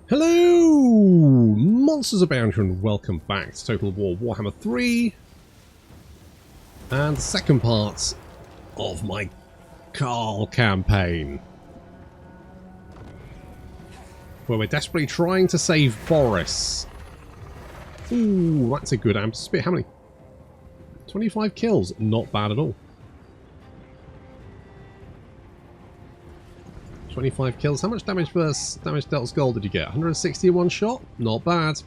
Hello, monsters abound, and welcome back to Total War Warhammer 3 and the second part of my Karl campaign, where we're desperately trying to save Boris. Ooh, that's a good amp spit. How many? 25 kills, not bad at all. 25 kills. How much damage versus damage dealt skull did you get? 160 in one shot? Not bad.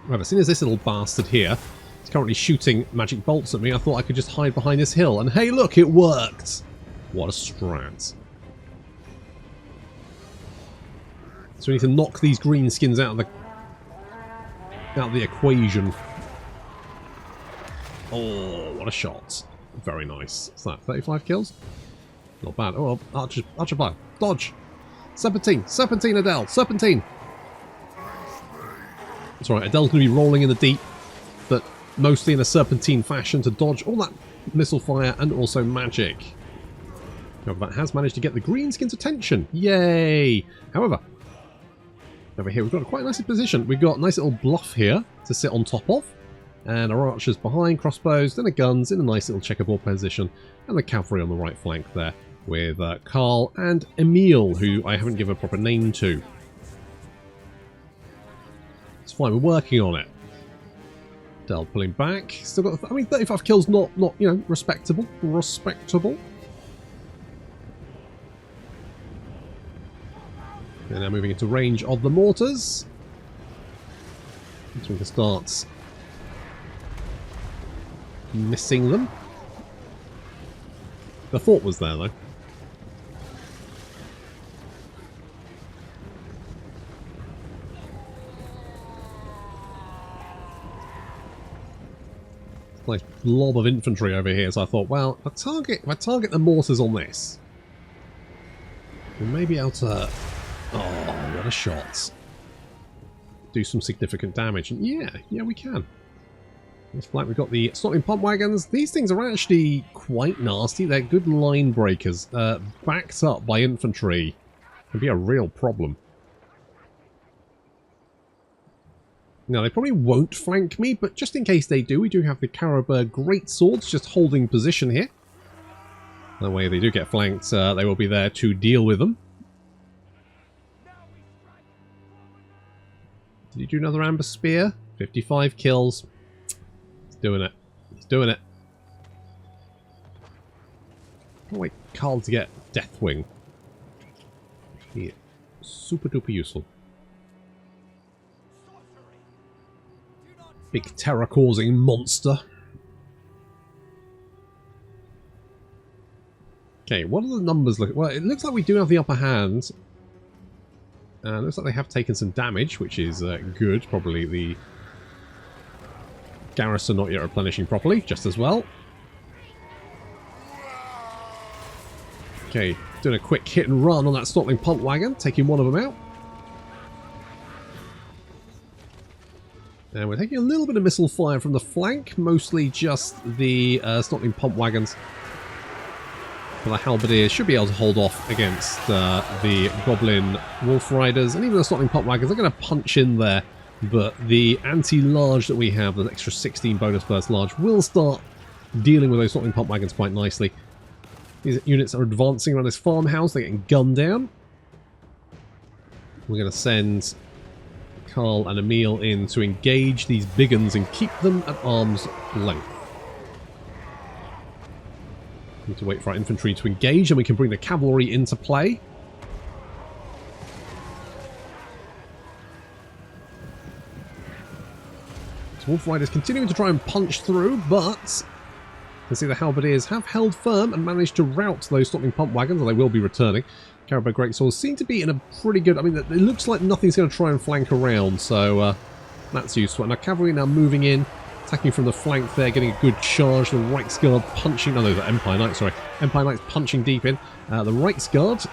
Right, as soon as this little bastard here is currently shooting magic bolts at me, I thought I could just hide behind this hill. And hey, look, it worked! What a strat. So we need to knock these greenskins out of the equation. Oh, what a shot. Very nice. What's that? 35 kills? Not bad. Oh, Archer fire. Dodge. Serpentine, Adele. Serpentine. That's right, Adele's going to be rolling in the deep, but mostly in a serpentine fashion to dodge all that missile fire and also magic. However, that has managed to get the greenskins' attention. Yay! However, over here we've got a quite nice position. We've got a nice little bluff here to sit on top of. And our archers behind, crossbows, then the guns in a nice little checkerboard position, and the cavalry on the right flank there with Karl and Emil, who I haven't given a proper name to. It's fine, we're working on it. Del pulling back. Still got, I mean, 35 kills, not you know, respectable. Respectable. And now moving into range of the mortars. So we can start missing them. The thought was there, though. Nice blob of infantry over here, so I thought, well, if I target the mortars on this, we may be able to... Oh, what a shot. Do some significant damage. And yeah, we can. This flank, we've got the Snotting pump wagons. These things are actually quite nasty. They're good line breakers. Backed up by infantry can be a real problem. Now, they probably won't flank me, but just in case they do, we do have the Karabur greatswords just holding position here. That way, if they do get flanked, they will be there to deal with them. Did he do another amber spear? 55 kills. He's doing it. He's doing it. Oh wait, Karl to get Deathwing. Yeah, super duper useful. Big terror-causing monster. Okay, what are the numbers looking? Well, it looks like we do have the upper hand. And looks like they have taken some damage, which is good. Probably the garrison not yet replenishing properly, just as well. Okay, doing a quick hit and run on that Snotling pump wagon, taking one of them out. And we're taking a little bit of missile fire from the flank, mostly just the Snotling pump wagons. But the halberdiers should be able to hold off against the Goblin Wolf Riders, and even the Snotling pump wagons. They're going to punch in there, but the anti-large that we have, the extra 16 bonus burst large, will start dealing with those Snotling pump wagons quite nicely. These units are advancing around this farmhouse. They're getting gunned down. We're going to send Karl and Emil in to engage these big uns and keep them at arm's length. Need to wait for our infantry to engage, and we can bring the cavalry into play. So Wolf Riders continuing to try and punch through, but you can see the halberdiers have held firm and managed to rout those Snotling pump wagons, and they will be returning. Karabur greatswords seem to be in a pretty good... I mean, it looks like nothing's going to try and flank around, so that's useful. And our cavalry now moving in, attacking from the flank there, getting a good charge. The Reichsguard punching... Oh, no, the Empire Knights, sorry. Empire Knights punching deep in. The Reichsguard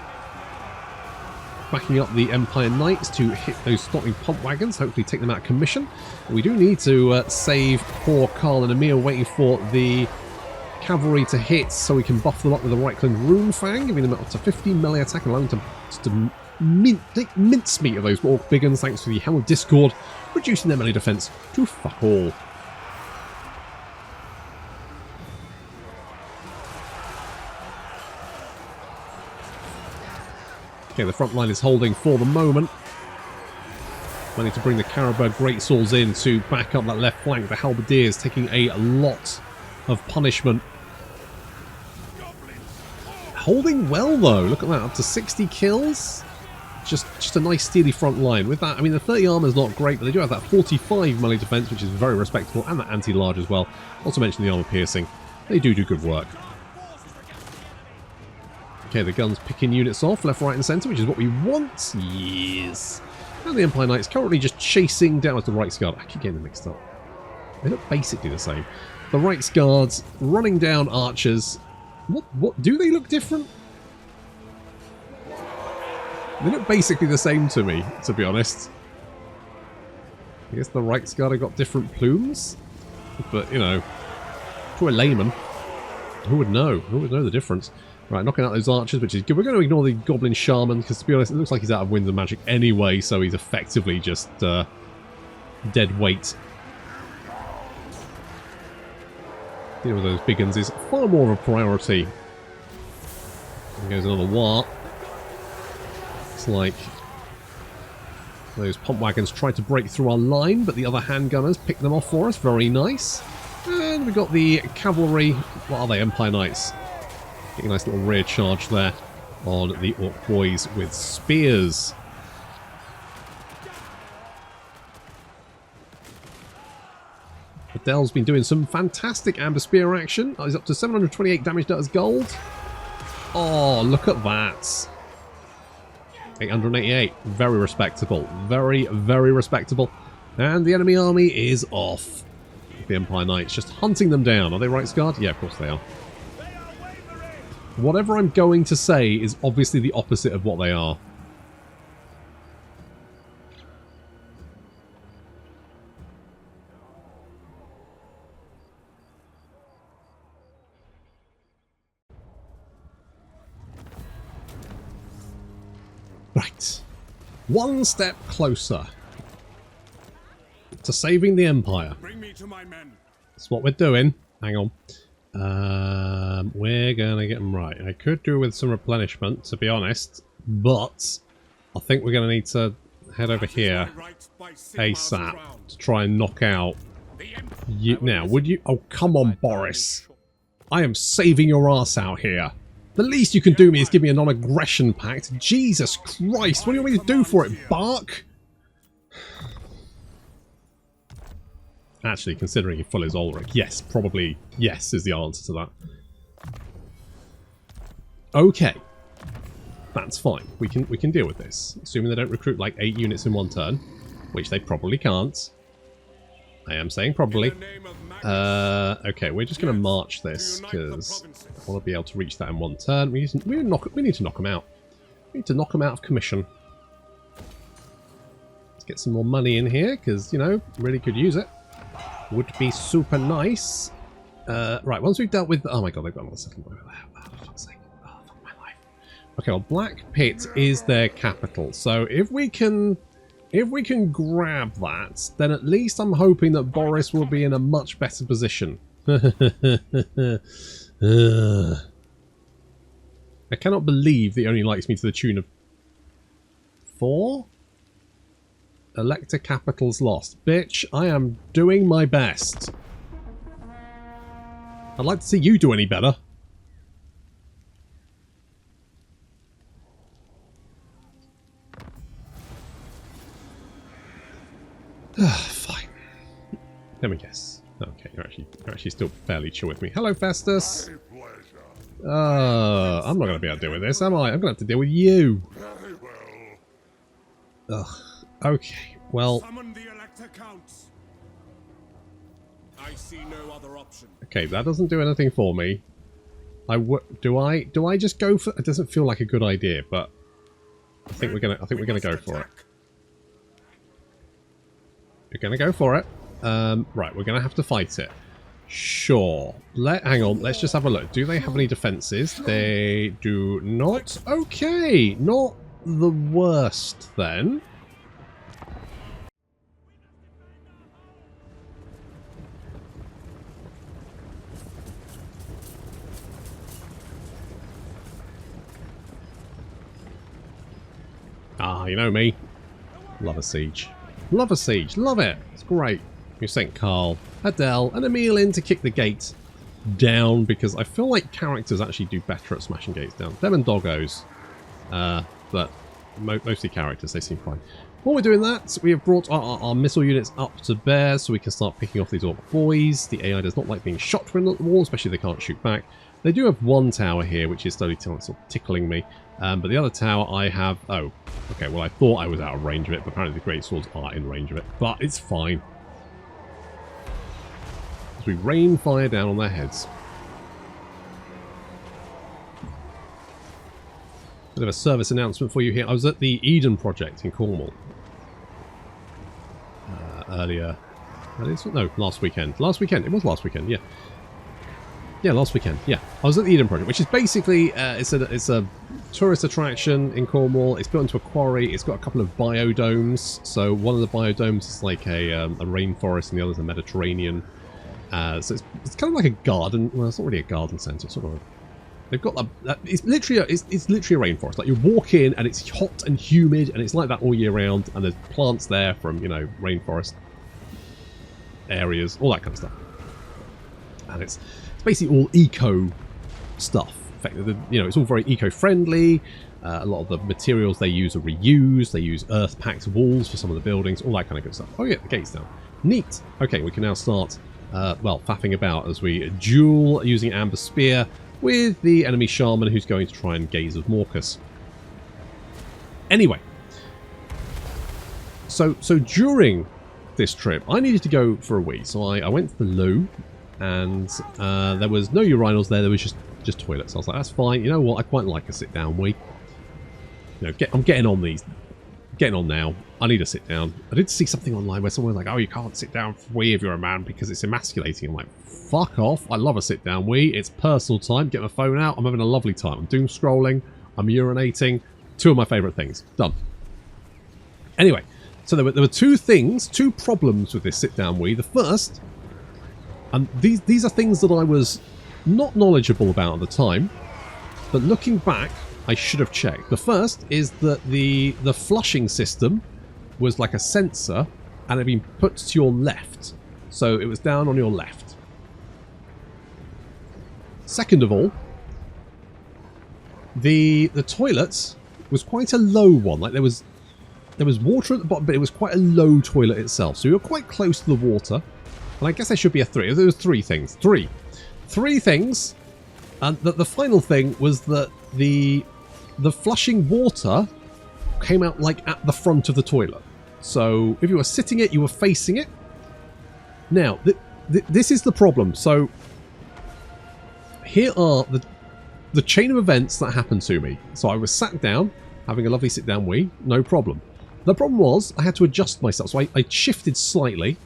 backing up the Empire Knights to hit those Snotling pump wagons, hopefully take them out of commission. But we do need to save poor Karl and Emil, waiting for the cavalry to hit so we can buff them up with the Reichland Rune Fang, giving them up to 15 melee attack and allowing them to mincemeat of those orc big guns thanks to the Helm of Discord, reducing their melee defense to fuck all. Okay, the front line is holding for the moment. I need to bring the Caribou Greatswords in to back up that left flank. The Halberdiers taking a lot of punishment. Holding well though, look at that, up to 60 kills. Just a nice steely front line. With that, I mean the 30 armor is not great, but they do have that 45 melee defense, which is very respectable, and that anti-large as well. Not to mention the armor piercing. They do good work. Okay, the guns picking units off, left, right and centre, which is what we want. Yes. And the Empire Knights currently just chasing down as the Right Guard. I keep getting them mixed up. They look basically the same. The Right Guards running down archers. What do they look different? They look basically the same to me, to be honest. I guess the Right Guard have got different plumes. But, you know, to a layman, who would know? Who would know the difference? Right, knocking out those archers, which is good. We're going to ignore the Goblin Shaman, because to be honest, it looks like he's out of Winds of Magic anyway, so he's effectively just dead weight. Dealing with those big guns is far more of a priority. There goes another war. It's like those pump wagons tried to break through our line, but the other handgunners picked them off for us. Very nice. And we've got the cavalry. What are they? Empire Knights. Getting a nice little rear charge there on the Orc Boys with spears. Adele's been doing some fantastic amber spear action. He's up to 728 damage as gold. Oh, look at that. 888. Very respectable. Very, very respectable. And the enemy army is off. The Empire Knights just hunting them down. Are they Right Guard? Yeah, of course they are. Whatever I'm going to say is obviously the opposite of what they are. Right. One step closer to saving the Empire. Bring me to my men. That's what we're doing. Hang on. We're gonna get them right. I could do with some replenishment, to be honest, but I think we're gonna need to head over here ASAP to try and knock out you. Now, would you? Oh, come on, Boris. I am saving your ass out here. The least you can do me is give me a non-aggression pact. Jesus Christ, what do you want me to do for it, bark? Actually, considering you're full as Ulrich, yes, probably yes is the answer to that. Okay, that's fine. We can deal with this, assuming they don't recruit like 8 units in one turn, which they probably can't. I am saying probably. Okay, we're just going to march this because I want to be able to reach that in one turn. We need to knock them out. We need to knock them out of commission. Let's get some more money in here because, you know, really could use it. Would be super nice. Right, once we've dealt with... Oh my god, they've got another settlement over there. Oh, for fuck's sake. Oh, fuck my life. Okay, well, Black Pit is their capital. So if we can grab that, then at least I'm hoping that Boris will be in a much better position. I cannot believe that he only likes me to the tune of 4? Elector capital's lost. Bitch, I am doing my best. I'd like to see you do any better. Fine. Let me guess. Okay, you're actually still fairly chill with me. Hello, Festus. I'm not going to be able to deal with this, am I? I'm going to have to deal with you. Ugh. Okay, well... Summon the Elector counts. I see no other option. Okay, that doesn't do anything for me. Do I just go for... It doesn't feel like a good idea, but I think we're gonna go for it. We're gonna go for it. Right, we're gonna have to fight it. Sure. Hang on, let's just have a look. Do they have any defenses? They do not. Okay, not the worst then. Ah, you know me. Love a siege. Love a siege. Love it. It's great. You sent Karl, Adele, and Emil in to kick the gate down because I feel like characters actually do better at smashing gates down. Them and doggos. But mostly characters, they seem fine. While we're doing that, we have brought our missile units up to bear so we can start picking off these orc boys. The AI does not like being shot from the wall, especially if they can't shoot back. They do have one tower here, which is slowly sort of tickling me. But the other tower I have... Oh, okay, well I thought I was out of range of it, but apparently the great swords are in range of it. But it's fine. As we rain fire down on their heads. Bit of a service announcement for you here. I was at the Eden project in Cornwall. Earlier... No, last weekend. Last weekend. It was last weekend, yeah. Yeah, last weekend. Yeah, I was at the Eden project, which is basically it's a tourist attraction in Cornwall. It's built into a quarry. It's got a couple of biodomes. So one of the biodomes is like a rainforest, and the other is a Mediterranean. So it's kind of like a garden. Well, it's not really a garden centre. It's sort of. They've got it's literally a rainforest. Like you walk in and it's hot and humid, and it's like that all year round. And there's plants there from rainforest areas, all that kind of stuff. And it's basically all eco stuff. In fact, it's all very eco-friendly. A lot of the materials they use are reused. They use earth-packed walls for some of the buildings, all that kind of good stuff. Oh yeah, the gate's down. Neat. Okay, we can now start, faffing about as we duel using Amber Spear with the enemy Shaman who's going to try and gaze of Morcus. Anyway, so during this trip, I needed to go for a wee, so I went to the loo. And there was no urinals there was just toilets. I was like, that's fine. You know what? I quite like a sit-down wee. I'm getting on these. Getting on now. I need a sit-down. I did see something online where someone was like, oh, you can't sit down for wee if you're a man because it's emasculating. I'm like, fuck off. I love a sit-down wee. It's personal time. Get my phone out. I'm having a lovely time. I'm doom scrolling. I'm urinating. Two of my favourite things. Done. Anyway, so there were two problems with this sit-down wee. The first... And these are things that I was not knowledgeable about at the time, but looking back, I should have checked. The first is that the flushing system was like a sensor and it had been put to your left. So it was down on your left. Second of all, the toilet was quite a low one. Like there was water at the bottom, but it was quite a low toilet itself. So you were quite close to the water. And I guess there should be a 3. There was 3 things. 3 things. And the final thing was that the flushing water came out like at the front of the toilet. So if you were sitting it, you were facing it. Now, this is the problem. So here are the chain of events that happened to me. So I was sat down, having a lovely sit-down wee, no problem. The problem was I had to adjust myself. So I shifted slightly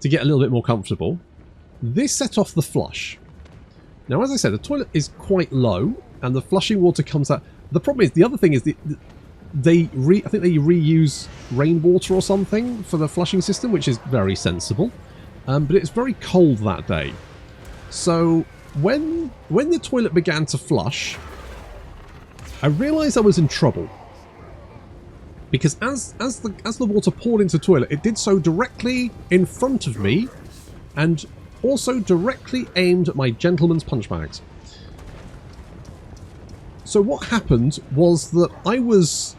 to get a little bit more comfortable. This set off the flush. Now, as I said, the toilet is quite low, and the flushing water comes out. The problem is, the other thing is, I think they reuse rainwater or something for the flushing system, which is very sensible. But it's very cold that day. So, when the toilet began to flush, I realised I was in trouble. Because as the water poured into the toilet, it did so directly in front of me and also directly aimed at my gentleman's punch bags. So what happened was that I was...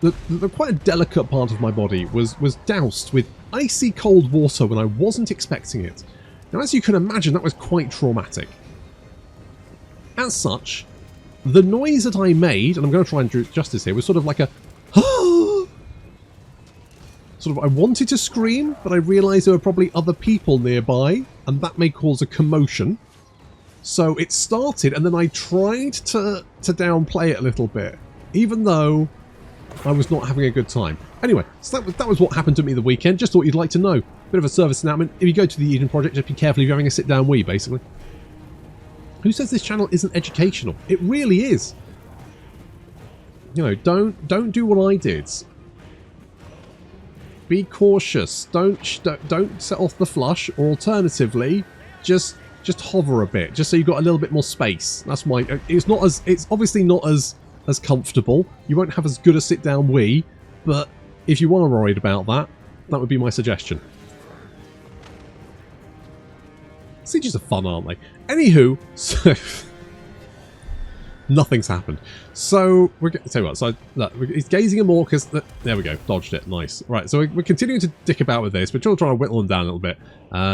The quite a delicate part of my body was doused with icy cold water when I wasn't expecting it. Now, as you can imagine, that was quite traumatic. As such, the noise that I made, and I'm going to try and do justice here, was sort of like a sort of, I wanted to scream, but I realised there were probably other people nearby, and that may cause a commotion. So it started, and then I tried to downplay it a little bit, even though I was not having a good time. Anyway, so that was what happened to me the weekend. Just thought you'd like to know. Bit of a service announcement. If you go to the Eden Project, just be careful if you're having a sit-down wee, basically. Who says this channel isn't educational? It really is. You know, don't do what I did. Be cautious. Don't set off the flush, or alternatively, just hover a bit, just so you've got a little bit more space. That's my. It's obviously not as comfortable. You won't have as good a sit down Wii, but if you are worried about that, that would be my suggestion. Sieges are fun, aren't they? Anywho, so nothing's happened. So we're tell you what. So look, he's gazing at more because there we go, dodged it. Nice. Right. So we're continuing to dick about with this. We're still trying to whittle them down a little bit.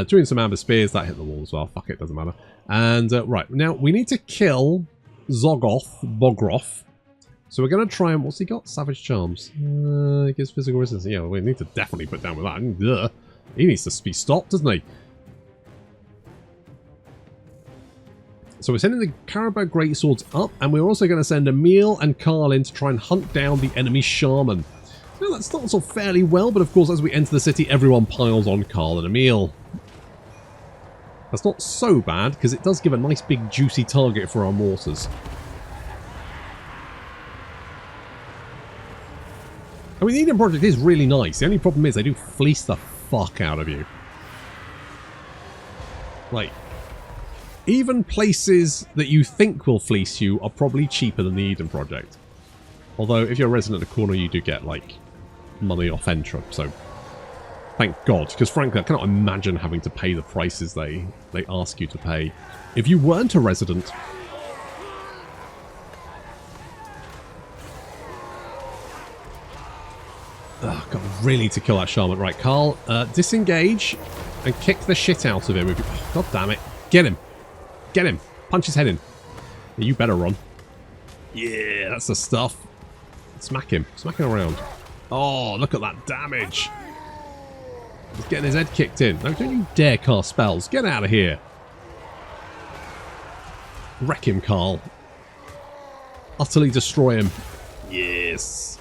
Doing some amber spears that hit the wall as well. Fuck it, doesn't matter. And right now we need to kill Bogroth. So we're going to try and what's he got? Savage Charms. He gives physical resistance. Yeah, we need to definitely put down with that. Ugh. He needs to be stopped, doesn't he? So we're sending the Carabao Greatswords up, and we're also going to send Emil and Karl in to try and hunt down the enemy Shaman. Now that starts off fairly well, but of course as we enter the city, everyone piles on Karl and Emil. That's not so bad, because it does give a nice big juicy target for our mortars. I mean, the Eden Project is really nice. The only problem is they do fleece the fuck out of you. Like, even places that you think will fleece you are probably cheaper than the Eden Project. Although, if you're a resident of the corner, you do get, like, money off Entra, so thank God. Because frankly, I cannot imagine having to pay the prices they ask you to pay if you weren't a resident. Oh, God, I really need to kill that Shaman. Right, Karl, disengage and kick the shit out of him. God damn it. Get him. Get him. Punch his head in. Yeah, you better run. Yeah, that's the stuff. Smack him. Smack him around. Oh, look at that damage. He's getting his head kicked in. No, don't you dare cast spells. Get out of here. Wreck him, Karl. Utterly destroy him. Yes.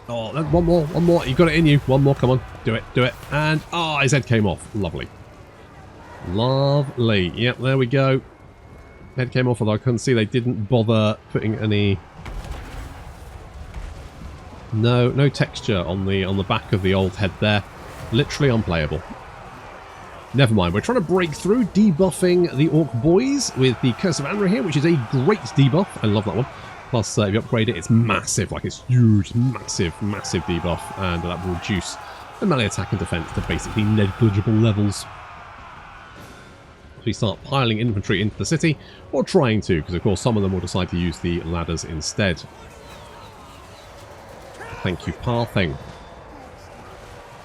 Oh, one more. You got it in you. One more, come on. Do it. And, oh, his head came off. Lovely. Lovely. Yep, there we go. Head came off, although I couldn't see they didn't bother putting any... No texture on the back of the old head there. Literally unplayable. Never mind, we're trying to break through, debuffing the Orc Boys with the Curse of Anra here, which is a great debuff. I love that one. Plus, if you upgrade it, it's massive, like it's huge, massive debuff, and that will reduce the melee attack and defense to basically negligible levels. So we start piling infantry into the city, or trying to, because of course some of them will decide to use the ladders instead. Thank you, Parthing.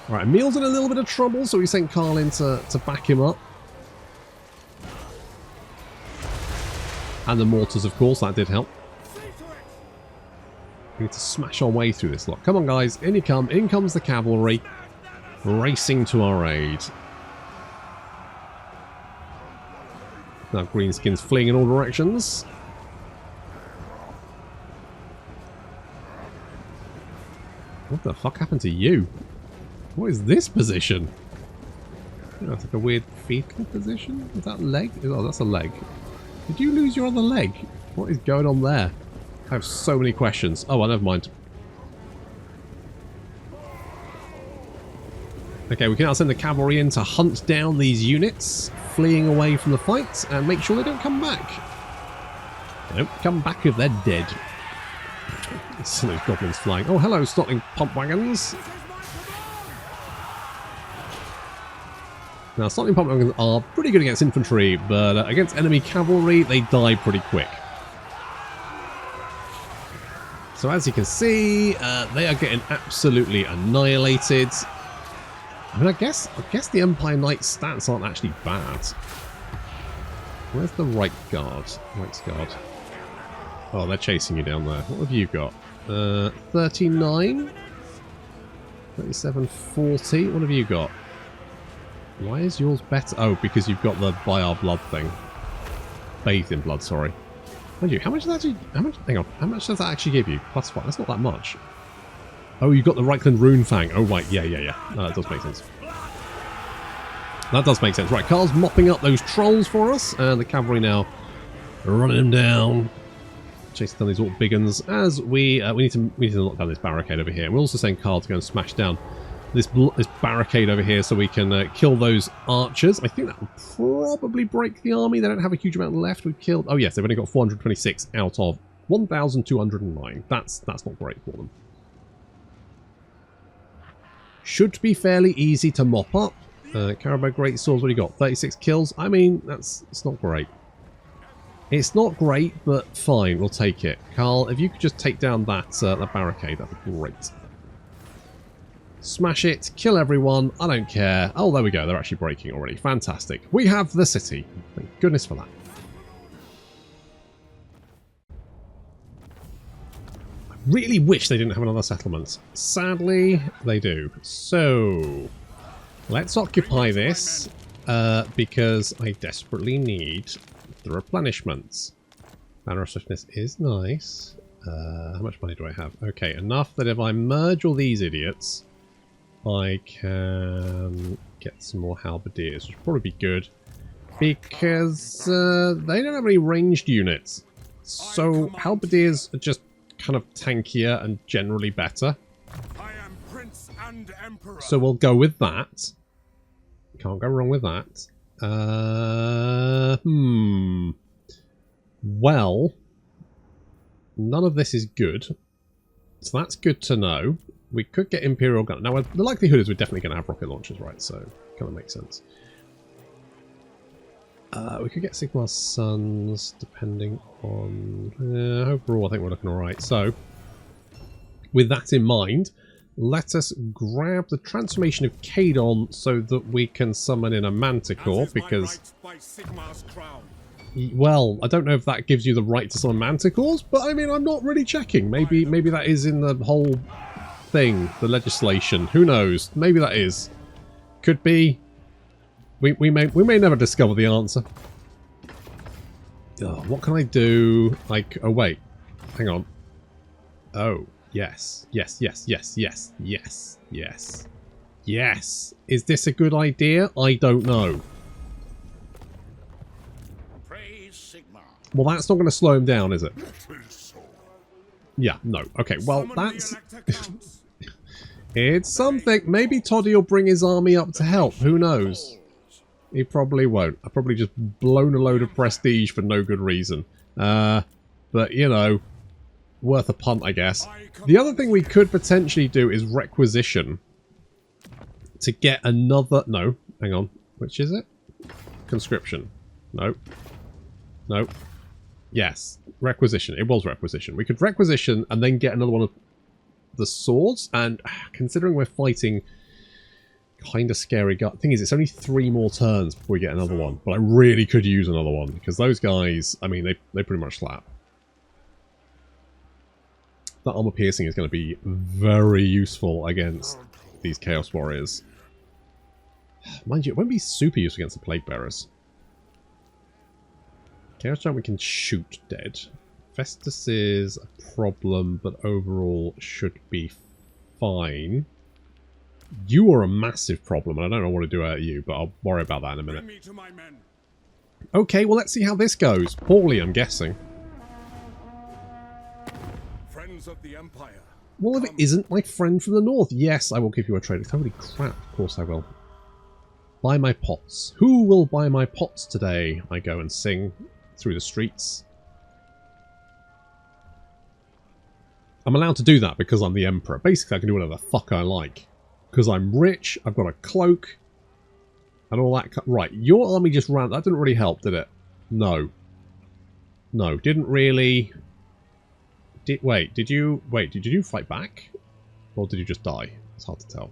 Right, Emil's in a little bit of trouble, so we sent Karl in to back him up. And the mortars, of course, that did help. We need to smash our way through this lot. Come on, guys. In you come. In comes the cavalry. Racing to our aid. Now Greenskins fleeing in all directions. What the fuck happened to you? What is this position? Oh, that's like a weird fetal position. Is that leg? Oh, that's a leg. Did you lose your other leg? What is going on there? I have so many questions. Oh, well, never mind. Okay, we can now send the cavalry in to hunt down these units, fleeing away from the fight, and make sure they don't come back. They don't come back if they're dead. Some of those goblins flying. Oh, hello, Stotling pump wagons. Now, Stotling pump wagons are pretty good against infantry, but against enemy cavalry, they die pretty quick. So as you can see, they are getting absolutely annihilated. I mean, I guess the Empire Knights stats aren't actually bad. Where's the right guard? Right guard. Oh, they're chasing you down there. What have you got? 39? 37, 40. What have you got? Why is yours better? Oh, because you've got the By Our Blood thing. Bathed in blood, sorry. Mind you, how much does that actually give you? +5. That's not that much. Oh, you've got the Reichland Rune Fang. Oh, right. Yeah. That does make sense. That does make sense. Right, Karl's mopping up those trolls for us. And the cavalry now Running him down. Chasing down these little big uns as we need to knock down this barricade over here. We're also saying Karl to go and smash down this barricade over here so we can kill those archers. I think that will probably break the army. They don't have a huge amount left. We've killed... Oh yes, they've only got 426 out of 1,209. That's not great for them. Should be fairly easy to mop up. Carabao Great Swords, what do you got? 36 kills? I mean, it's not great. It's not great, but fine, we'll take it. Karl, if you could just take down that barricade, that'd be great. Smash it, kill everyone, I don't care. Oh, there we go, they're actually breaking already. Fantastic. We have the city. Thank goodness for that. I really wish they didn't have another settlement. Sadly, they do. So, let's occupy this, because I desperately need the replenishments. Manner of Swiftness is nice. How much money do I have? Okay, enough that if I merge all these idiots, I can get some more halberdiers, which would probably be good. Because they don't have any ranged units. So halberdiers are just kind of tankier and generally better. I am Prince and Emperor. So we'll go with that. Can't go wrong with that. Well, none of this is good. So that's good to know. We could get Imperial Gun. Now, the likelihood is we're definitely going to have rocket launchers, right? So, kind of makes sense. We could get Sigmar's Sons, depending on... overall, I think we're looking alright. So, with that in mind, let us grab the transformation of Kadon so that we can summon in a Manticore, because... Well, I don't know if that gives you the right to summon Manticores, but I mean, I'm not really checking. Maybe that is in the whole thing, the legislation. Who knows? Maybe that is. Could be. We may never discover the answer. Oh, what can I do? Like, oh wait, hang on. Oh, yes, yes, yes, yes, yes, yes, yes, yes. Is this a good idea? I don't know. Well, that's not going to slow him down, is it? Yeah, no. Okay, well, that's... It's something. Maybe Toddy will bring his army up to help. Who knows? He probably won't. I've probably just blown a load of prestige for no good reason. But, you know, worth a punt, I guess. The other thing we could potentially do is requisition to get another... No, hang on. Which is it? Conscription. No. No. Yes, requisition. It was requisition. We could requisition and then get another one of the swords. And considering we're fighting kind of scary guy. Thing is, it's only 3 more turns before we get another one. But I really could use another one because those guys, I mean, they pretty much slap. That armor piercing is going to be very useful against these Chaos Warriors. Mind you, it won't be super useful against the Plague Bearers. Chaos Giant we can shoot dead. Festus is a problem, but overall should be fine. You are a massive problem, and I don't know what to do about you, but I'll worry about that in a minute. Okay, well, let's see how this goes. Poorly, I'm guessing. Friends of the Empire. Well, if it isn't my friend from the north, yes, I will give you a trade. Holy crap, of course I will. Buy my pots. Who will buy my pots today? I go and sing through the streets. I'm allowed to do that because I'm the Emperor. Basically, I can do whatever the fuck I like. Because I'm rich, I've got a cloak, and all that. Right, your army just ran. That didn't really help, did it? No. No, didn't really. Wait, did you fight back? Or did you just die? It's hard to tell.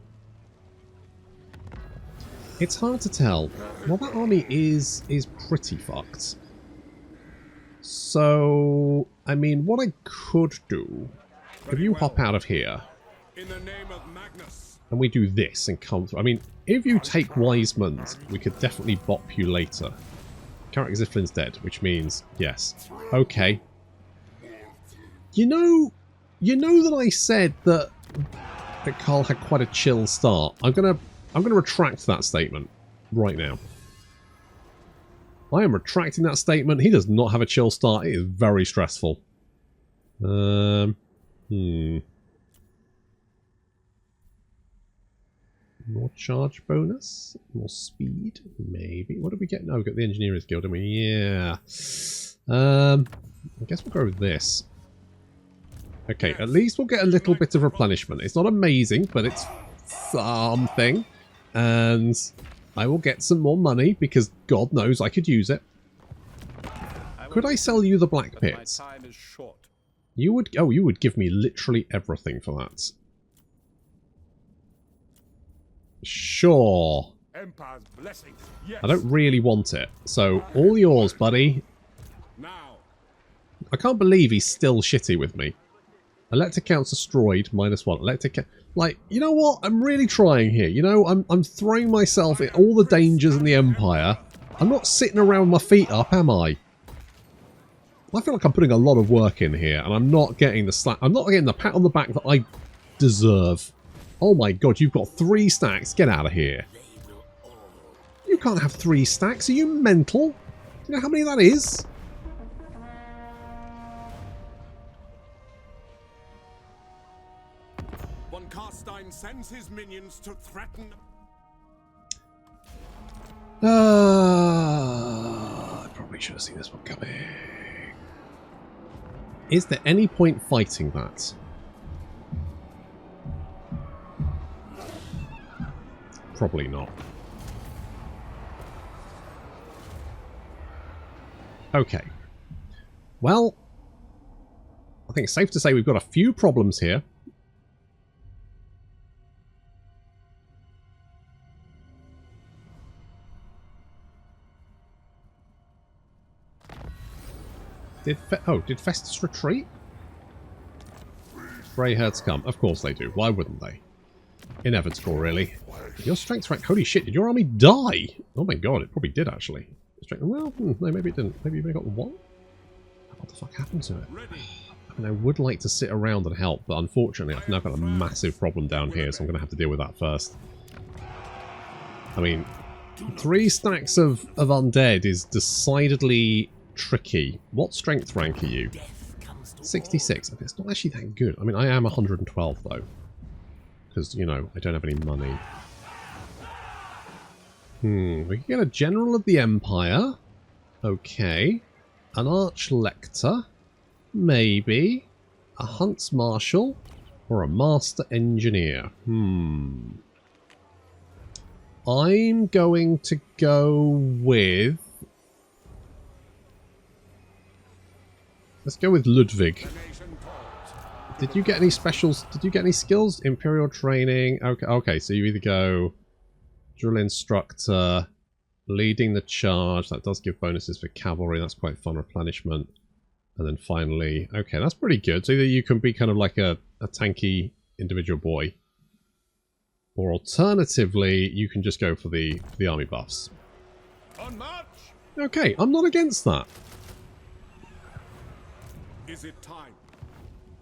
It's hard to tell. Well, that army is pretty fucked. So, I mean, what I could do, if you hop out of here, In the name of Magnus. and we do this and come through. I mean, if you take Wisemond, we could definitely bop you later. Carrick Ziflin's dead, which means, yes. Okay. You know that I said that Karl had quite a chill start. I'm gonna retract that statement right now. I am retracting that statement. He does not have a chill start. It is very stressful. More charge bonus? More speed? Maybe. What did we get? No, we got the Engineers Guild, didn't we? Yeah. I guess we'll go with this. Okay, at least we'll get a little bit of replenishment. It's not amazing, but it's something. And I will get some more money because God knows I could use it. Could I sell you the black pits? You would. Oh, you would give me literally everything for that. Sure. Empire's blessings. Yes. I don't really want it. So all yours, buddy. Now. I can't believe he's still shitty with me. Elector counts destroyed -1. Elector like, you know what? I'm really trying here. You know, I'm throwing myself in all the dangers in the Empire. I'm not sitting around with my feet up, am I? I feel like I'm putting a lot of work in here, and I'm not getting the slap. I'm not getting the pat on the back that I deserve. Oh my god, you've got 3 stacks. Get out of here. You can't have 3 stacks. Are you mental? Do you know how many that is? Von Karstein sends his minions to threaten. I probably should have seen this one coming. Is there any point fighting that? Probably not. Okay. Well, I think it's safe to say we've got a few problems here. Did Festus retreat? Greyherds come. Of course they do. Why wouldn't they? Inevitable, really. Your strength rank. Holy shit, did your army die? Oh my god, it probably did actually. Well, no, maybe it didn't. Maybe you got 1? What the fuck happened to it? I mean, I would like to sit around and help, but unfortunately I've now got a massive problem down here, so I'm going to have to deal with that first. I mean, 3 stacks of undead is decidedly tricky. What strength rank are you? 66. Okay, it's not actually that good. I mean, I am 112 though. Because, you know, I don't have any money. We can get a General of the Empire. Okay. An Arch-Lector. Maybe. A Hunts Marshal. Or a Master Engineer. I'm going to go with... Let's go with Ludwig. Did you get any specials? Did you get any skills? Imperial training. Okay, so you either go drill instructor, leading the charge. That does give bonuses for cavalry. That's quite fun. Replenishment. And then finally, okay, that's pretty good. So either you can be kind of like a tanky individual boy, or alternatively, you can just go for the army buffs. On march. Okay, I'm not against that. Is it time?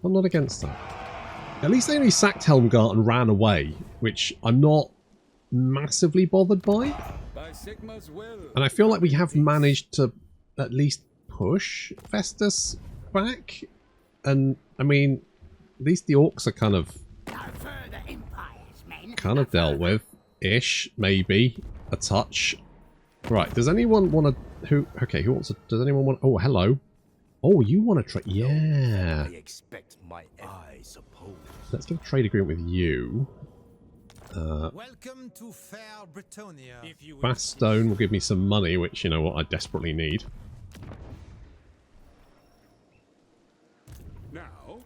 I'm not against that. At least they only sacked Helmgart and ran away, which I'm not massively bothered by. And I feel like we have managed to at least push Festus back. And, I mean, at least the orcs are kind of dealt with-ish, maybe. A touch. Right, does anyone want to... who wants to... Does anyone want... Oh, hello. Oh, you want to trade? Yeah. I expect my I suppose. Let's get a trade agreement with you. Welcome to fair Britonia. Bastone will give me some money, which, you know what, I desperately need. Now.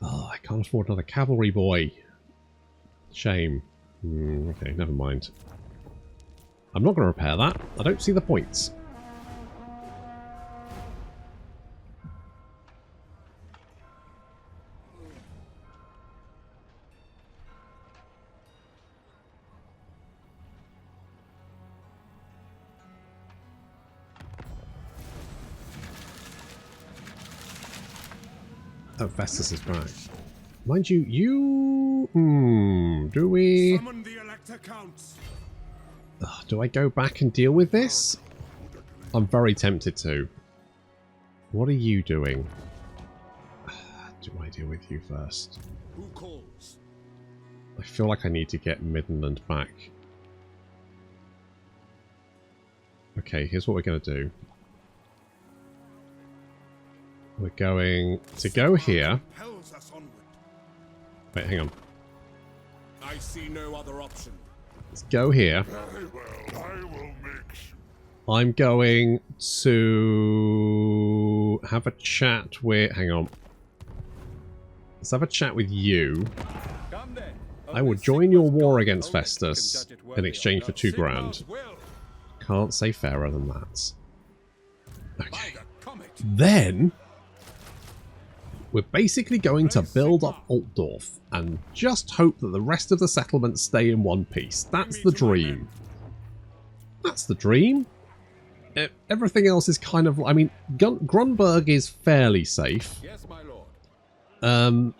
Oh, I can't afford another cavalry boy. Shame. Okay, never mind. I'm not going to repair that. I don't see the points. Oh, Festus is back. Mind you, do we... Summon the Elector counts. Do I go back and deal with this? I'm very tempted to. What are you doing? Do I deal with you first? Who calls? I feel like I need to get Midland back. Okay, here's what we're going to do. We're going to go here. Compels us onward. Wait, hang on. I see no other option. Let's go here. Very well. I will make sure. I'm going to have a chat with... Hang on. Let's have a chat with you. I will join your war against Festus in exchange for 2 grand. Can't say fairer than that. Okay. Then, we're basically going to build up Altdorf and just hope that the rest of the settlements stay in one piece. That's the dream. That's the dream. Everything else is kind of... I mean, Grunberg is fairly safe. Yes, my lord.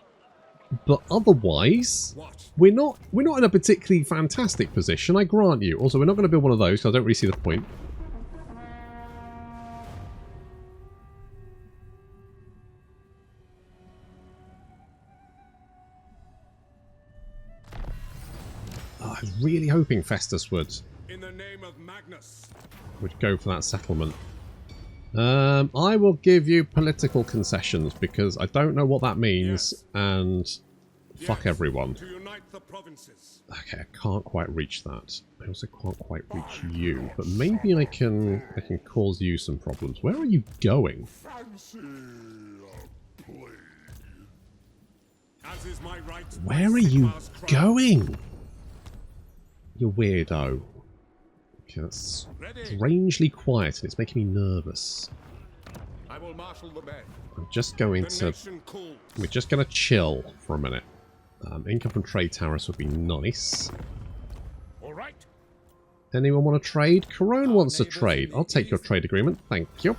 But otherwise, we're not in a particularly fantastic position, I grant you. Also, we're not going to build one of those, because I don't really see the point. Oh, I was really hoping Festus would In the name of Magnus. go for that settlement. I will give you political concessions because I don't know what that means, Yes. and fuck Yes, everyone. To unite the provinces. Okay, I can't quite reach that. I also can't quite reach you, but maybe I can cause you some problems. Where are you going? Fancy a plague. As is my right. Where are you going? You weirdo. Okay, that's strangely quiet and it's making me nervous. I will marshal the men. I'm just going The to... nation calls. We're just going to chill for a minute. Income from trade tariffs would be nice. All right. Anyone want to trade? Corone wants to trade. I'll take your trade agreement. Thank you.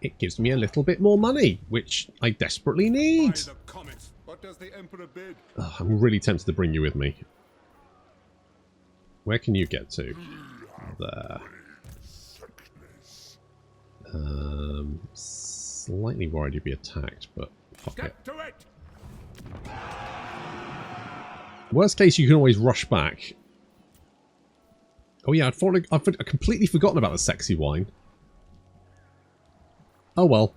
It gives me a little bit more money, which I desperately need. By the comet. What does the emperor bid? Oh, I'm really tempted to bring you with me. Where can you get to? There. Slightly worried you'd be attacked, but fuck it. Get to it. Worst case, you can always rush back. Oh yeah, I'd completely forgotten about the sexy wine. Oh well.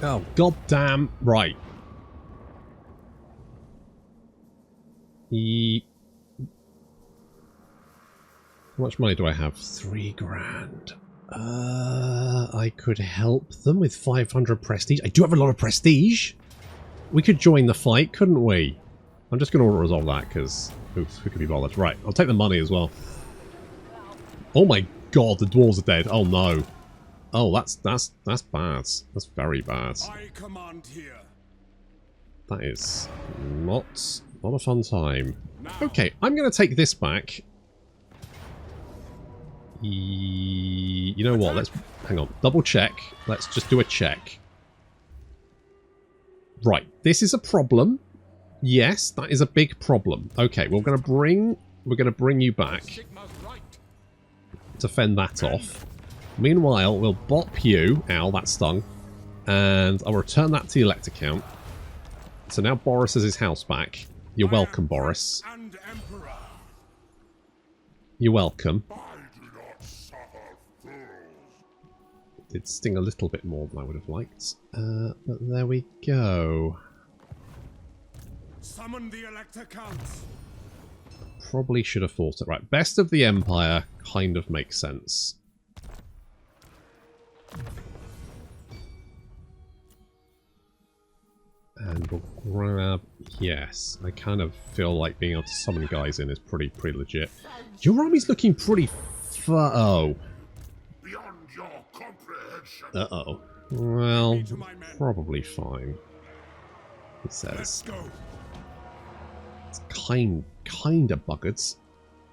Oh, goddamn right. How much money do I have? 3 grand. I could help them with 500 prestige. I do have a lot of prestige. We could join the fight, couldn't we? I'm just going to resolve that because who could be bothered? Right, I'll take the money as well. Oh my god, the dwarves are dead. Oh no. Oh, that's bad. That's very bad. I command here. That is not a fun time. Okay, I'm going to take this back. You know what? Let's hang on. Double check. Let's just do a check. Right, this is a problem. Yes, that is a big problem. Okay, we're going to bring you back Sigma's right. to fend that off. Meanwhile, we'll bop you. Ow, that stung. And I'll return that to the Elector count. So now Boris has his house back. You're welcome, Boris. And emperor. You're welcome. I do not suffer fools. Did sting a little bit more than I would have liked. But there we go. Summon the Elector counts. Probably should have thought it. Right, best of the Empire kind of makes sense. And we'll grab... Yes, I kind of feel like being able to summon guys in is pretty legit. Your army's looking pretty far... Oh. Beyond your comprehension. Uh-oh. Well, probably fine. It says. Let's go. It's kind of buggered.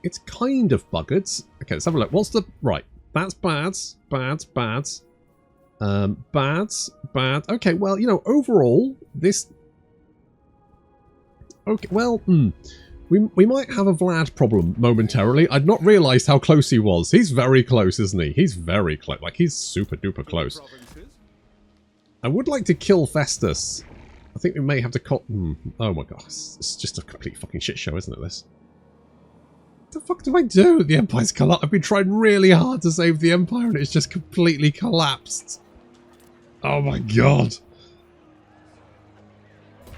It's kind of buggered. Okay, let's have a look. What's the... Right. That's bad. Bad. Bad. Bad. Okay, well, you know, overall, this... Okay, well, we might have a Vlad problem momentarily. I'd not realised how close he was. He's very close, isn't he? He's very close. Like, he's super duper close. I would like to kill Festus. I think we may have to cut... Oh my gosh. It's just a complete fucking shit show, isn't it, this? What the fuck do I do? The Empire's collapsed. I've been trying really hard to save the Empire and it's just completely collapsed. Oh my god.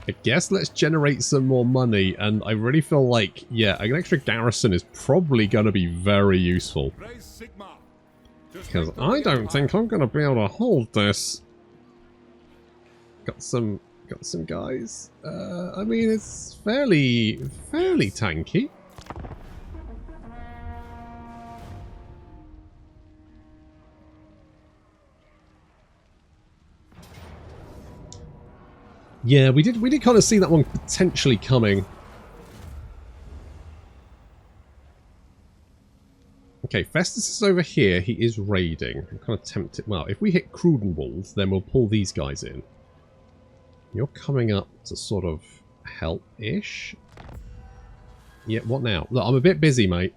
I guess let's generate some more money, and I really feel like, yeah, an extra garrison is probably going to be very useful. Because I don't think I'm going to be able to hold this. Got some guys. I mean, it's fairly tanky. Yeah, we did kind of see that one potentially coming. Okay, Festus is over here. He is raiding. I'm kind of tempted. Well, if we hit Krudenwald, then we'll pull these guys in. You're coming up to sort of help-ish. Yeah, what now? Look, I'm a bit busy, mate.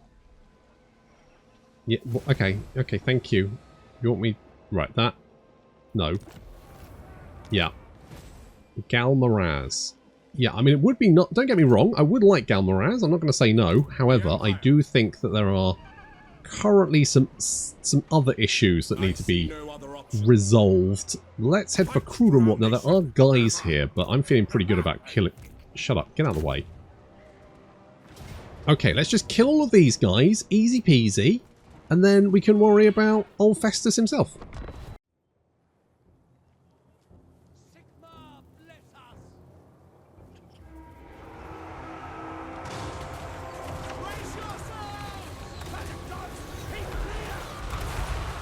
Yeah, okay, thank you. You want me... Right, that... No. Yeah. Galmaraz. Yeah, I mean, it would be not... Don't get me wrong, I would like Galmaraz. I'm not going to say no. However, I do think that there are currently some other issues that need to be resolved. Let's head for Krudenwald. Now, there are guys here, but I'm feeling pretty good about killing... Shut up. Get out of the way. Okay, let's just kill all of these guys. Easy peasy. And then we can worry about old Festus himself.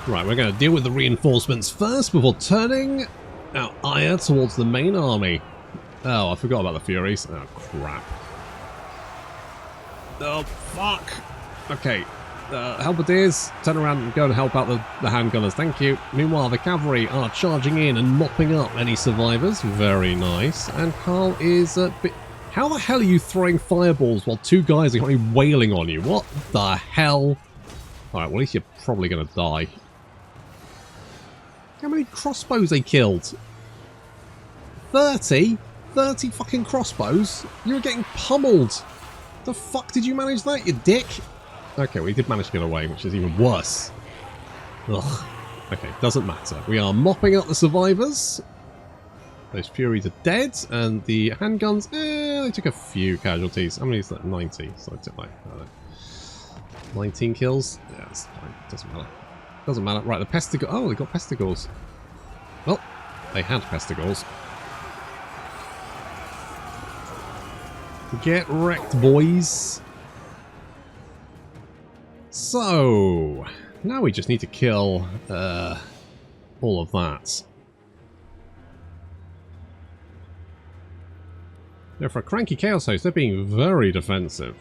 Right, we're going to deal with the reinforcements first before turning our ire towards the main army. Oh, I forgot about the Furies. Oh, crap. Oh, fuck. Okay. Halberdiers, turn around and go and help out the handgunners. Thank you. Meanwhile, the cavalry are charging in and mopping up any survivors. Very nice. And Karl is a bit... How the hell are you throwing fireballs while two guys are currently wailing on you? What the hell? Alright, well, at least you're probably going to die. How many crossbows they killed? 30? 30 fucking crossbows? You were getting pummeled. The fuck did you manage that, you dick? Okay, we did manage to get away, which is even worse. Ugh. Okay, doesn't matter. We are mopping up the survivors. Those Furies are dead, and the handguns, they took a few casualties. How many is that? 90. So I took like, I don't know, 19 kills. Yeah, that's fine. Doesn't matter. Doesn't matter. Right, the Pestigors. Oh, they got Pestigors. Well, they had Pestigors. Get wrecked, boys. So, now we just need to kill all of that. Now, for a cranky Chaos host, they're being very defensive.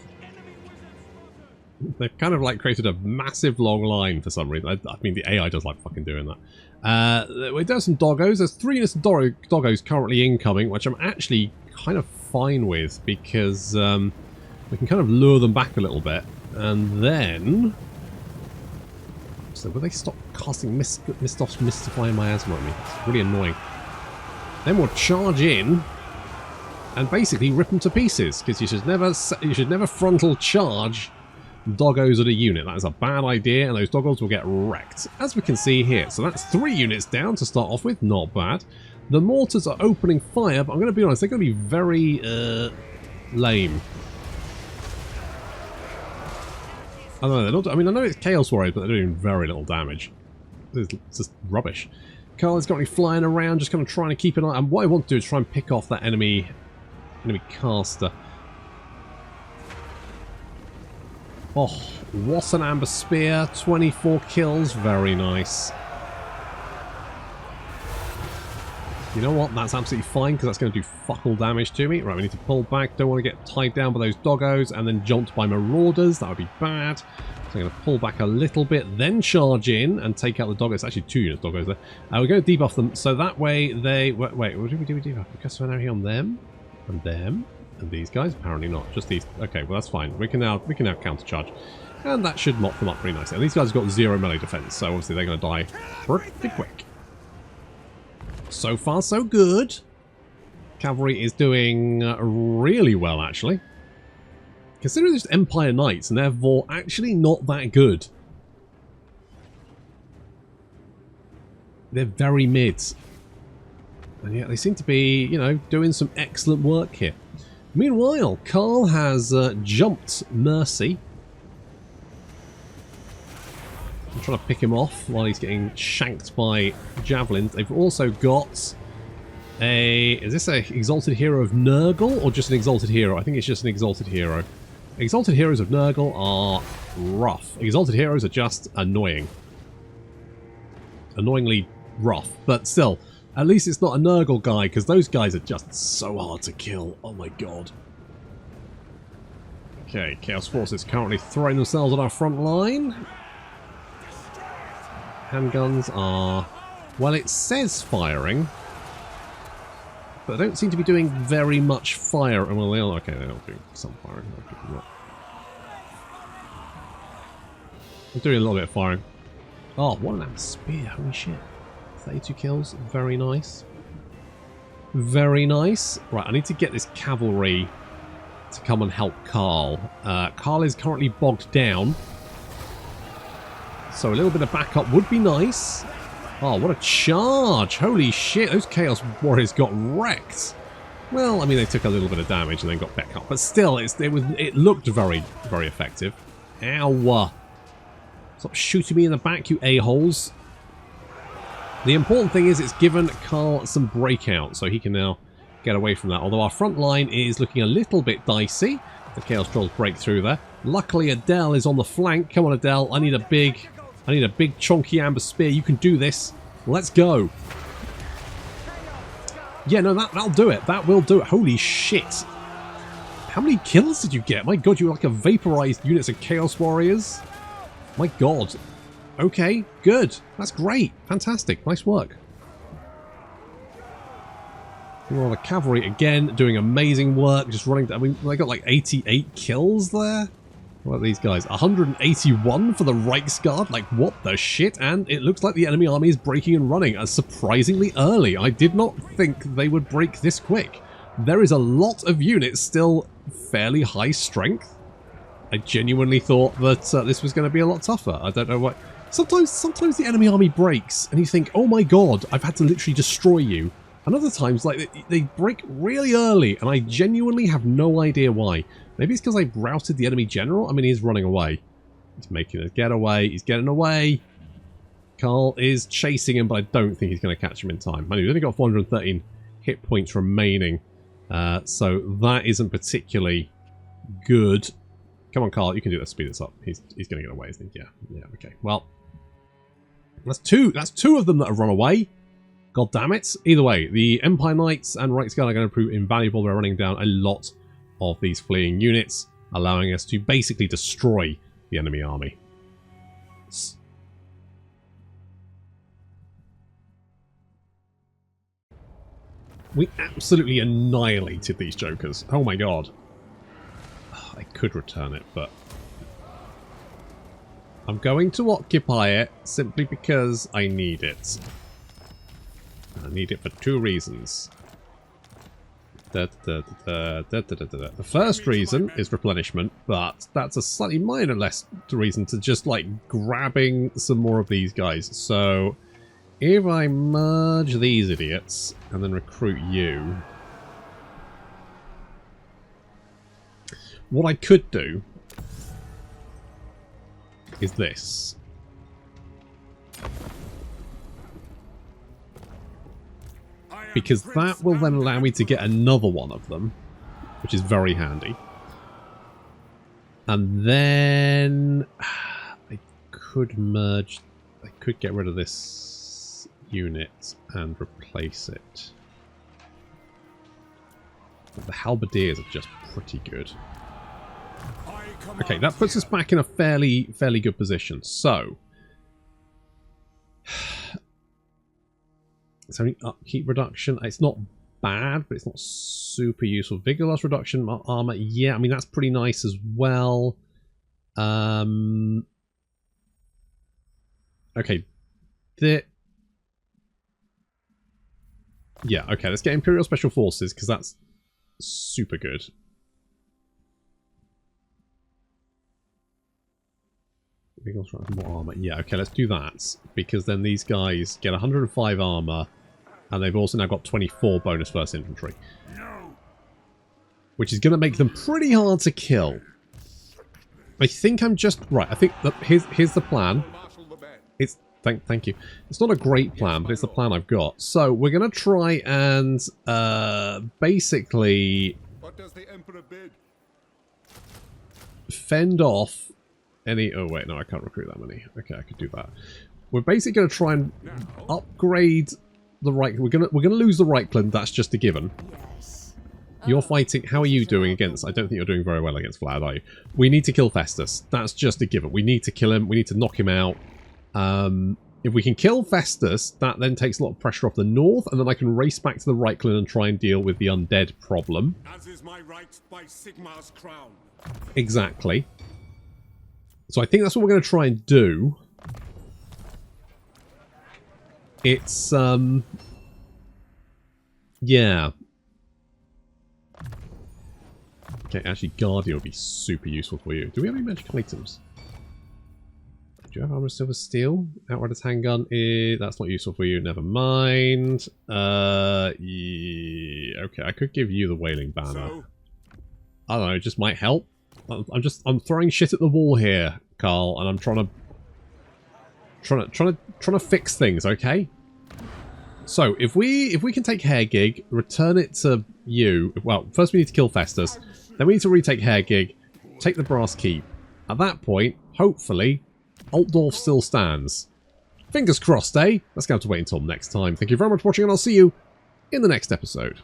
They've kind of like created a massive long line for some reason. I mean, the AI does like fucking doing that. We do some doggos. There's 3 units of doggos currently incoming, which I'm actually kind of fine with because we can kind of lure them back a little bit. And then... So will they stop casting mystifying miasma at me? It's really annoying. Then we'll charge in and basically rip them to pieces because you should never frontal charge doggos at a unit. That is a bad idea, and those doggos will get wrecked, as we can see here. So that's 3 units down to start off with. Not bad. The mortars are opening fire, but I'm going to be honest, they're going to be very lame. I don't know. They're not, I mean, I know it's Chaos Warriors, but they're doing very little damage. It's just rubbish. Karl's got me flying around, just kind of trying to keep an eye. And what I want to do is try and pick off that enemy caster. Oh, what an amber spear. 24 kills. Very nice. You know what? That's absolutely fine because that's going to do fuck all damage to me. Right, we need to pull back. Don't want to get tied down by those doggos and then jumped by marauders. That would be bad. So I'm going to pull back a little bit, then charge in and take out the doggos. Actually, 2 units doggos there. We're going to debuff them so that way they... Wait, what do we do? We debuff Custom area on them and them and these guys. Apparently not. Just these. Okay, well that's fine. We can now countercharge. And that should mop them up pretty nicely. And these guys have got 0 melee defense, so obviously they're going to die pretty quick. So far, so good. Cavalry is doing really well, actually. Considering it's Empire Knights, and therefore actually not that good. They're very mid. And yet they seem to be, you know, doing some excellent work here. Meanwhile, Karl has jumped Mercy. I'm trying to pick him off while he's getting shanked by javelins. They've also got a... Is this a Exalted Hero of Nurgle or just an Exalted Hero? I think it's just an Exalted Hero. Exalted Heroes of Nurgle are rough. Exalted Heroes are just annoying. Annoyingly rough. But still, at least it's not a Nurgle guy because those guys are just so hard to kill. Oh my god. Okay, Chaos Forces currently throwing themselves on our front line. Handguns are... Well, it says firing, but they don't seem to be doing very much fire. Well, they'll... Okay, they'll do some firing. They're doing a little bit of firing. Oh, what an amp spear. Holy shit. 32 kills. Very nice. Very nice. Right, I need to get this cavalry to come and help Karl. Karl is currently bogged down. So a little bit of backup would be nice. Oh, what a charge. Holy shit, those Chaos Warriors got wrecked. Well, I mean, they took a little bit of damage and then got back up. But still, it looked very, very effective. Ow. Stop shooting me in the back, you a-holes. The important thing is it's given Karl some breakout, so he can now get away from that. Although our front line is looking a little bit dicey. The Chaos Trolls break through there. Luckily, Adele is on the flank. Come on, Adele. I need a big chunky amber spear. You can do this. Let's go. Yeah, no, that'll do it. That will do it. Holy shit. How many kills did you get? My god, you were like a vaporized units of Chaos Warriors. My god. Okay, good. That's great. Fantastic. Nice work. Well, the cavalry, again, doing amazing work. Just running... I mean, they got like 88 kills there. What are these guys? 181 for the Reichsguard? Like, what the shit? And it looks like the enemy army is breaking and running surprisingly early. I did not think they would break this quick. There is a lot of units still fairly high strength. I genuinely thought that this was going to be a lot tougher. I don't know what... Sometimes the enemy army breaks and you think, oh my god, I've had to literally destroy you. And other times, like, they break really early and I genuinely have no idea why. Maybe it's because I routed the enemy general. I mean, he's running away. He's making a getaway. He's getting away. Karl is chasing him, but I don't think he's going to catch him in time. I mean, he's only got 413 hit points remaining. So that isn't particularly good. Come on, Karl. You can do that. Speed this up. He's going to get away, isn't he? Yeah, okay. Well, that's two of them that have run away. God damn it. Either way, the Empire Knights and Reichsguard are going to prove invaluable. They're running down a lot of these fleeing units, allowing us to basically destroy the enemy army. We absolutely annihilated these jokers. Oh my god. I could return it, but I'm going to occupy it simply because I need it. I need it for 2 reasons. The first reason is replenishment, but that's a slightly minor less reason to just like grabbing some more of these guys. So if I merge these idiots and then recruit you, what I could do is this. Because that will then allow me to get another one of them, which is very handy. And then I could merge, I could get rid of this unit and replace it. The halberdiers are just pretty good. Okay, that puts us back in a fairly good position. So, it's only upkeep reduction. It's not bad, but it's not super useful. Vigor loss reduction, armor. Yeah, I mean that's pretty nice as well. Okay, yeah, okay, let's get Imperial Special Forces, because that's super good. More armor. Yeah, okay, let's do that, because then these guys get 105 armor, and they've also now got 24 bonus first infantry. Which is going to make them pretty hard to kill. I think I'm just... Right, I think that here's the plan. It's... Thank you. It's not a great plan, but it's the plan I've got. So, we're going to try and basically... What does the Emperor bid? Fend off any... Oh, wait, no, I can't recruit that many. Okay, I could do that. We're basically going to try and upgrade the right... We're going to lose the Reichland, that's just a given. You're fighting... How are you doing against... I don't think you're doing very well against Vlad, are you? We need to kill Festus. That's just a given. We need to kill him. We need to knock him out. If we can kill Festus, that then takes a lot of pressure off the north, and then I can race back to the Reichland and try and deal with the undead problem. As is my right by Sigmar's crown. Exactly. So I think that's what we're going to try and do. It's, yeah. Okay, actually, Guardian would be super useful for you. Do we have any magic items? Do you have armor, silver, steel? Outriders handgun? That's not useful for you. Never mind. Yeah, okay, I could give you the Wailing Banner. So? I don't know, it just might help. I'm throwing shit at the wall here, Karl, and I'm trying to fix things, okay? So, if we can take Hairgig, return it to you. Well, first we need to kill Festus. Then we need to retake Hairgig, take the Brass Keep. At that point, hopefully, Altdorf still stands. Fingers crossed, eh? Let's go to wait until next time. Thank you very much for watching, and I'll see you in the next episode.